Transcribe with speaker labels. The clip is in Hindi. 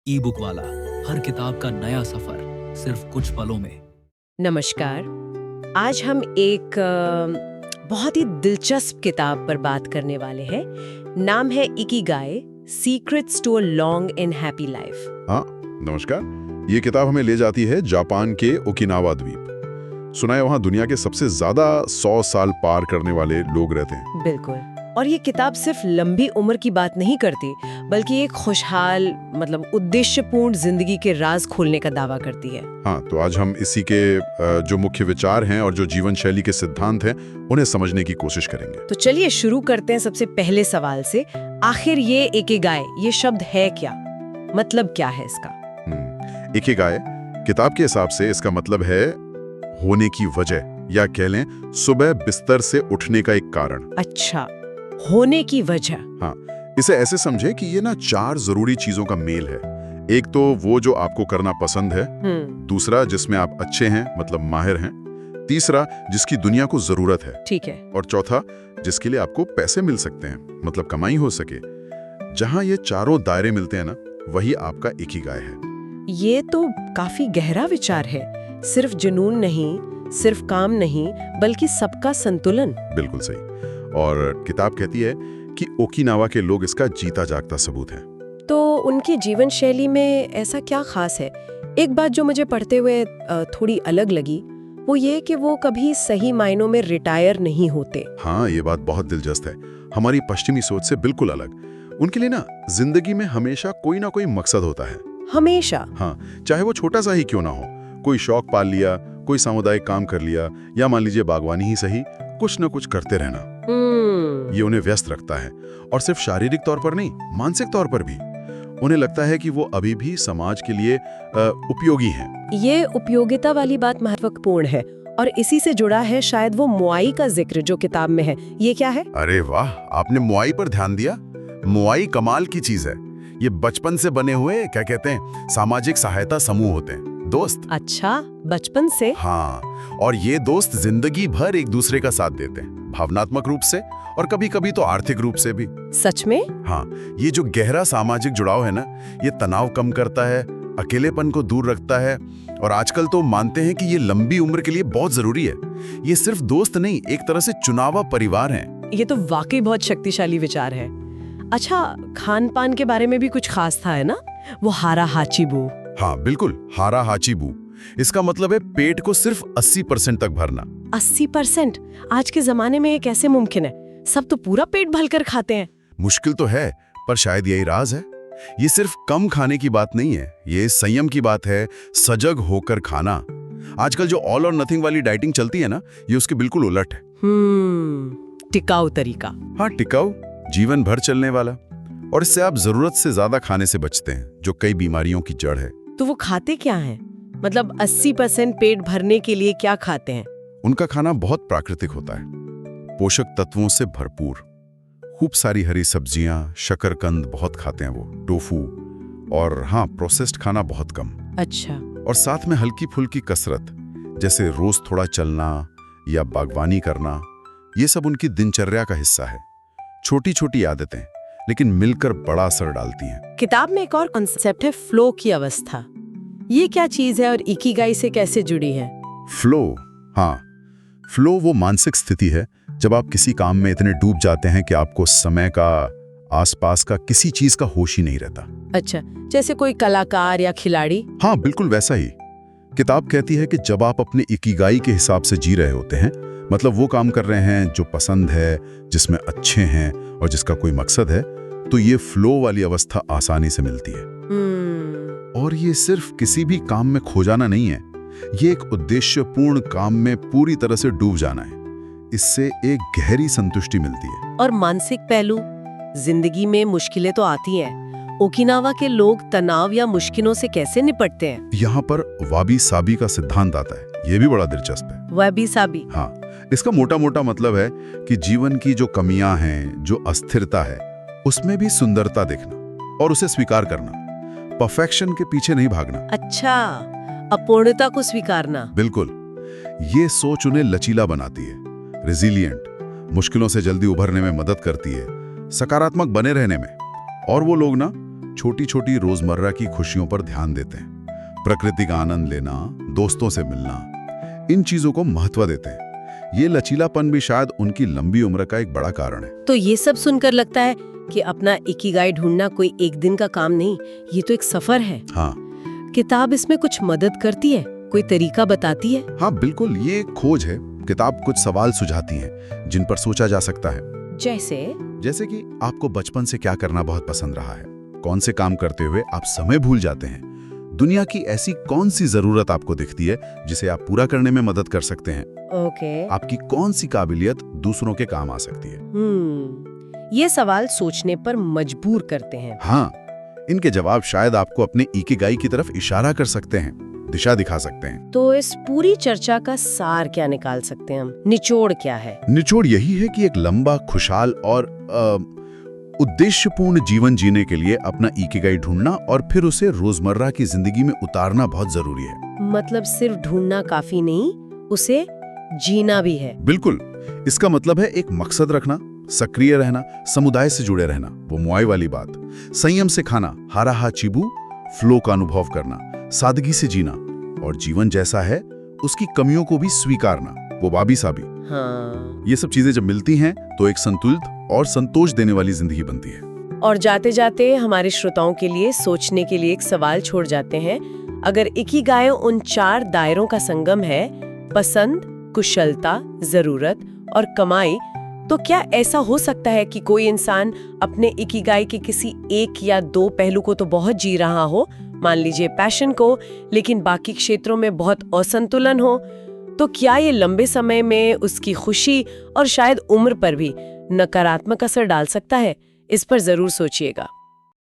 Speaker 1: ई बुक वाला, हर किताब का नया सफर सिर्फ कुछ पलों में।
Speaker 2: नमस्कार। आज हम एक बहुत ही दिलचस्प किताब पर बात करने वाले हैं। नाम है Ikigai, secrets to a long and happy life.
Speaker 3: हाँ, नमस्कार। ये किताब हमें ले जाती है जापान के ओकिनावा द्वीप। सुना है वहाँ दुनिया के सबसे ज्यादा 100 साल पार करने वाले लोग रहते हैं।
Speaker 2: बिल्कुल। और ये किताब सिर्फ लंबी उम्र की बात नहीं करती, बल्कि एक खुशहाल उद्देश्यपूर्ण जिंदगी के राज खोलने का दावा करती है।
Speaker 3: हाँ, तो आज हम इसी के जो मुख्य विचार हैं और जो जीवन शैली के सिद्धांत हैं उन्हें समझने की कोशिश करेंगे।
Speaker 2: तो चलिए शुरू करते हैं सबसे पहले सवाल से। आखिर ये इकिगाई, ये शब्द है क्या? मतलब क्या है इसका?
Speaker 3: इकिगाई किताब के हिसाब से इसका मतलब है होने की वजह, या कह लें सुबह बिस्तर से उठने का एक कारण।
Speaker 2: अच्छा, होने की वजह।
Speaker 3: हाँ, इसे ऐसे समझे कि ये ना 4 जरूरी चीजों का मेल है। एक तो वो जो आपको करना पसंद है, दूसरा जिसमें आप अच्छे हैं मतलब माहिर हैं, तीसरा जिसकी दुनिया को जरूरत है,
Speaker 2: ठीक है,
Speaker 3: और चौथा जिसके लिए आपको पैसे मिल सकते हैं मतलब कमाई हो सके। जहां ये चारों दायरे मिलते हैं ना, वही आपका इकिगाई है।
Speaker 2: ये तो काफी गहरा विचार है। सिर्फ जुनून नहीं, सिर्फ काम नहीं, बल्कि सबका संतुलन।
Speaker 3: बिल्कुल सही। और किताब कहती है कि ओकिनावा के लोग इसका जीता जागता सबूत हैं।
Speaker 2: तो उनकी जीवन शैली में ऐसा क्या खास है? एक बात जो मुझे पढ़ते हुए थोड़ी अलग लगी, वो ये कि वो कभी सही मायनों में रिटायर नहीं होते।
Speaker 3: हाँ, ये बात बहुत दिलचस्प है। हमारी पश्चिमी सोच से बिल्कुल अलग। उनके लिए ना जिंदगी में हमेशा कोई ना कोई मकसद होता है। हमेशा? हाँ, चाहे वो छोटा सा ही क्यों ना हो। कोई शौक पाल लिया, कोई सामुदायिक काम कर लिया, या मान लीजिए बागवानी ही सही, कुछ न कुछ करते रहना। ये उन्हें व्यस्त रखता है, और सिर्फ शारीरिक तौर पर नहीं, मानसिक तौर पर भी। उन्हें लगता है कि वो अभी भी समाज के लिए उपयोगी हैं।
Speaker 2: ये उपयोगिता वाली बात महत्वपूर्ण है, और इसी से जुड़ा है शायद वो मुआई का जिक्र जो किताब में है। ये क्या है?
Speaker 3: अरे वाह, आपने मुआई पर ध्यान दिया। मुआई कमाल की चीज है। ये बचपन से बने हुए क्या कहते हैं, सामाजिक सहायता समूह होते हैं, दोस्त।
Speaker 2: अच्छा, बचपन से?
Speaker 3: हाँ, और ये दोस्त जिंदगी भर एक दूसरे का साथ देते हैं, भावनात्मक रूप से और कभी कभी तो आर्थिक रूप से भी।
Speaker 2: सच में?
Speaker 3: हाँ, ये जो गहरा सामाजिक जुड़ाव है ना, ये तनाव कम करता है, अकेलेपन को दूर रखता है, और आजकल तो मानते हैं कि ये लंबी उम्र के लिए बहुत जरूरी है। ये सिर्फ दोस्त नहीं, एक तरह से चुनावा परिवार है।
Speaker 2: ये तो वाकई बहुत शक्तिशाली विचार है। अच्छा, खान पान के बारे में भी कुछ खास था, है ना? वो हारा हाचीबू।
Speaker 3: हाँ बिल्कुल, हारा हाचीबू। इसका मतलब है पेट को सिर्फ 80% तक भरना।
Speaker 2: 80%? आज के जमाने में ये कैसे मुमकिन है? सब तो पूरा पेट भरकर खाते हैं।
Speaker 3: मुश्किल तो है, पर शायद यही राज है। ये सिर्फ कम खाने की बात नहीं है, ये संयम की बात है, सजग होकर खाना। आजकल जो ऑल और नथिंग वाली डाइटिंग चलती है ना, ये उसके बिल्कुल उलट है।
Speaker 2: टिकाऊ तरीका।
Speaker 3: हाँ, टिकाऊ, जीवन भर चलने वाला, और इससे आप जरूरत से ज्यादा खाने से बचते हैं, जो कई बीमारियों की जड़ है।
Speaker 2: तो वो खाते क्या हैं? मतलब 80% पेट भरने के लिए क्या खाते हैं?
Speaker 3: उनका खाना बहुत प्राकृतिक होता है, पोषक तत्वों से भरपूर। खूब सारी हरी सब्जियां, शकरकंद बहुत खाते हैं वो, टोफू, और हाँ, प्रोसेस्ड खाना बहुत कम।
Speaker 2: अच्छा।
Speaker 3: और साथ में हल्की फुल्की कसरत, जैसे रोज थोड़ा चलना या बागवानी करना, ये सब उनकी दिनचर्या का हिस्सा है। छोटी छोटी आदतें, लेकिन मिलकर बड़ा असर डालती हैं।
Speaker 2: किताब में एक और कॉन्सेप्ट है, फ्लो की अवस्था। ये क्या चीज है और इकिगाई से कैसे जुड़ी है?
Speaker 3: फ्लो? हाँ, फ्लो वो मानसिक स्थिति है जब आप किसी काम में इतने डूब जाते हैं कि आपको समय का, आसपास का किसी चीज का होश ही नहीं रहता।
Speaker 2: अच्छा, जैसे कोई कलाकार या खिलाड़ी?
Speaker 3: हाँ, बिल्कुल वैसा ही। किताब कहती है कि जब आप अपने इकिगाई के हिसाब से जी रहे होते हैं, मतलब वो काम कर रहे हैं जो पसंद है, जिसमें अच्छे हैं और जिसका कोई मकसद है, तो ये फ्लो वाली अवस्था आसानी से मिलती है। और ये सिर्फ किसी भी काम में खो जाना नहीं है, ये एक उद्देश्यपूर्ण काम में पूरी तरह से डूब जाना है। इससे एक गहरी संतुष्टि मिलती है।
Speaker 2: और मानसिक पहलू, जिंदगी में मुश्किलें तो आती हैं। ओकिनावा के लोग तनाव या मुश्किलों से कैसे निपटते हैं?
Speaker 3: यहाँ पर वाबी साबी का सिद्धांत आता है, ये भी बड़ा दिलचस्प है।
Speaker 2: वाबी साबी?
Speaker 3: हाँ, इसका मोटा मोटा मतलब है कि जीवन की जो कमियां हैं, जो अस्थिरता है, उसमें भी सुंदरता देखना और उसे स्वीकार करना। परफेक्शन के पीछे नहीं भागना।
Speaker 2: अच्छा, अपूर्णता को स्वीकारना।
Speaker 3: बिल्कुल। ये सोच उन्हें लचीला बनाती है, रेजिलिएंट, मुश्किलों से जल्दी उभरने में मदद करती है, सकारात्मक बने रहने में। और वो लोग ना छोटी छोटी रोजमर्रा की खुशियों पर ध्यान देते हैं। प्रकृति का आनंद लेना, दोस्तों से मिलना, इन चीजों को महत्व देते हैं। ये लचीलापन भी शायद उनकी लंबी उम्र का एक बड़ा कारण है।
Speaker 2: तो ये सब सुनकर लगता है कि अपना इकिगाई ढूंढना कोई एक दिन का काम नहीं, ये तो एक सफर है।
Speaker 3: हाँ,
Speaker 2: किताब इसमें कुछ मदद करती है, कोई तरीका बताती है?
Speaker 3: हाँ बिल्कुल, ये एक खोज है। किताब कुछ सवाल सुझाती है जिन पर सोचा जा सकता है।
Speaker 2: जैसे
Speaker 3: कि आपको बचपन से क्या करना बहुत पसंद रहा है, कौन से काम करते हुए आप समय भूल जाते हैं, दुनिया की ऐसी कौन सी जरूरत आपको दिखती है जिसे आप पूरा करने में मदद कर सकते हैं।
Speaker 2: ओके।
Speaker 3: आपकी कौन सी काबिलियत दूसरों के काम आ सकती है।
Speaker 2: ये सवाल सोचने पर मजबूर करते हैं।
Speaker 3: हाँ, इनके जवाब शायद आपको अपने इकिगाई की तरफ इशारा कर सकते हैं, दिशा दिखा सकते हैं।
Speaker 2: तो इस पूरी चर्चा का सार क्या निकाल सकते हैं हम? निचोड़ क्या है?
Speaker 3: निचोड़ यही है कि एक लंबा, खुशहाल और उद्देश्यपूर्ण जीवन जीने के लिए अपना इकिगाई ढूंढना और फिर उसे रोजमर्रा की जिंदगी में उतारना बहुत जरूरी है।
Speaker 2: मतलब सिर्फ ढूंढना काफी नहीं, उसे जीना भी है।
Speaker 3: बिल्कुल, इसका मतलब है एक मकसद रखना, सक्रिय रहना, समुदाय से जुड़े रहना, वो मुआई वाली बात, संयम से खाना, हाराहा चिबू, फ्लो का अनुभव करना, सादगी से जीना और जीवन जैसा है उसकी कमियों को भी स्वीकारना, वो वाबी साबी।
Speaker 2: हाँ।
Speaker 3: ये सब चीजें जब मिलती हैं तो एक संतुलित और संतोष देने वाली जिंदगी बनती है।
Speaker 2: और जाते जाते हमारे श्रोताओं के लिए सोचने के लिए एक सवाल छोड़ जाते हैं। अगर इकिगाई उन 4 दायरों का संगम है, पसंद, कुशलता, जरूरत और कमाई, तो क्या ऐसा हो सकता है कि कोई इंसान अपने इकिगाई के किसी 1 या 2 पहलू को तो बहुत जी रहा हो, मान लीजिए पैशन को, लेकिन बाकी क्षेत्रों में बहुत असंतुलन हो? तो क्या ये लंबे समय में उसकी खुशी और शायद उम्र पर भी नकारात्मक असर डाल सकता है? इस पर जरूर सोचिएगा।